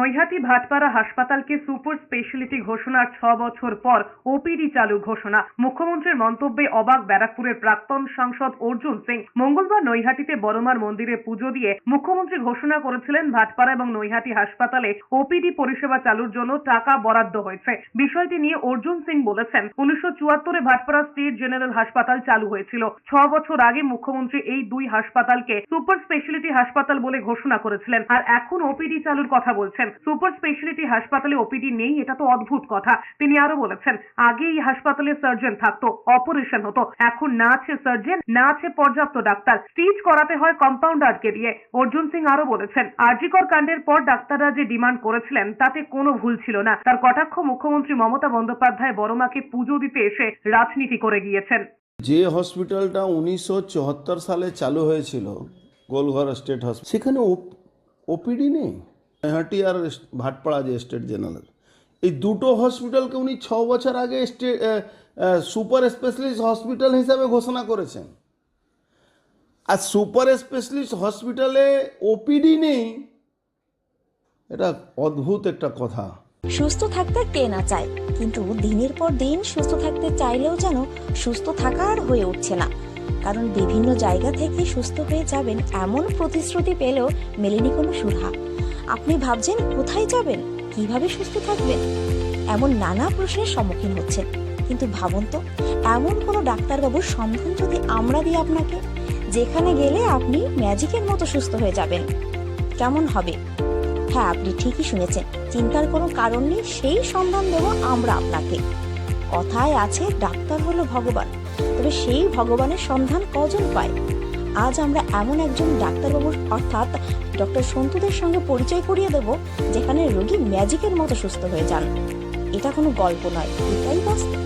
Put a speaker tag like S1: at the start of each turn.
S1: নৈহাটি ভাটপাড়া হাসপাতালকে super speciality ঘোষণার 6 বছর পর ওপিডি চালু ঘোষণা। মুখ্যমন্ত্রীর মন্তব্যে অবাক ব্যারাকপুরের প্রাক্তন সাংসদ অর্জুন সিং। মঙ্গলবার নৈহাটিতে বড়মার মন্দিরে পুজো দিয়ে মুখ্যমন্ত্রী ঘোষণা করেছিলেন ভাটপাড়া এবং নৈহাটি হাসপাতালে ওপিডি পরিষেবা চালুর জন্য টাকা বরাদ্দ হয়েছে। বিষয়টি নিয়ে অর্জুন সিং বলেছেন, 1974-এ ভাটপাড়া স্টেট জেনারেল হাসপাতাল চালু হয়েছিল। 6 বছর আগে মুখ্যমন্ত্রী এই দুই হাসপাতালকে সুপার স্পেশালিটি হাসপাতাল বলে ঘোষণা করেছিলেন, আর এখন ওপিডি চালুর কথা বলছেন। সুপার স্পেশালিটি হাসপাতালে ওপিডি নেই, এটা তো অদ্ভুত কথা। তিনি আরো বলেছেন, আগে এই হাসপাতালে সার্জন থাকতো, অপারেশন হতো, এখন না আছে সার্জন, না আছে পর্যাপ্ত ডাক্তার, স্টিচ করাতে হয় কম্পাউন্ডারকে দিয়ে। অর্জুন সিং আরো বলেছেন, আরজিকর কাণ্ডের পর ডাক্তাররা যে ডিমান্ড করেছিলেন তাতে কোনো ভুল ছিল না। তার কটাক্ষ মুখ্যমন্ত্রী মমতা বন্দ্যোপাধ্যায় বড়মাকে পুজো দিতে এসে রাজনীতি করে গিয়েছেন।
S2: যে হসপিটালটা 1974 সালে চালু হয়েছিল, গোলঘর স্টেট হসপিটাল, সেখানে ওপিডি নেই। নৈহাটি আর ভাটপাড়া যে স্টেট জেনারেল, এই দুটো হসপিটালকে উনি 6 বছর আগে সুপার স্পেশালিস্ট হসপিটাল হিসাবে ঘোষণা করেছেন। আর সুপার স্পেশালিস্ট হসপিটালে ওপিডি নেই, এটা অদ্ভুত একটা কথা।
S3: সুস্থ থাকতে কে না চায়, কিন্তু দিনের পর দিন সুস্থ থাকতে চাইলেও যেন সুস্থ থাকা আর হয়ে উঠছে না। কারণ বিভিন্ন জায়গা থেকে সুস্থ হয়ে যাবেন এমন প্রতিশ্রুতি পেলেও মেলেনি কোনো সুধা। আপনি ভাবছেন কোথায় যাবেন, কিভাবে সুস্থ থাকবেন, এমন নানা প্রশ্নের সম্মুখীন হচ্ছেন। কিন্তু ভাবুন তো, এমন কোনো ডাক্তারবাবুর সন্ধান যদি আমরা দিই আপনাকে, যেখানে গেলে আপনি ম্যাজিকের মতো সুস্থ হয়ে যাবেন, কেমন হবে? হ্যাঁ, আপনি ঠিকই শুনেছেন, চিন্তার কোনো কারণ নেই, সেই সন্ধান দেব আমরা আপনাকে। কথায় আছে ডাক্তার হলো ভগবান, তবে সেই ভগবানের সন্ধান কজন পায়? আজ আমরা এমন একজন ডাক্তারবাবুর অর্থাৎ ডক্টর সন্তুদের সঙ্গে পরিচয় করিয়ে দেব, যেখানে রোগী ম্যাজিকের মতো সুস্থ হয়ে যান। এটা কোনো গল্প নয়, এটাই বাস্তব।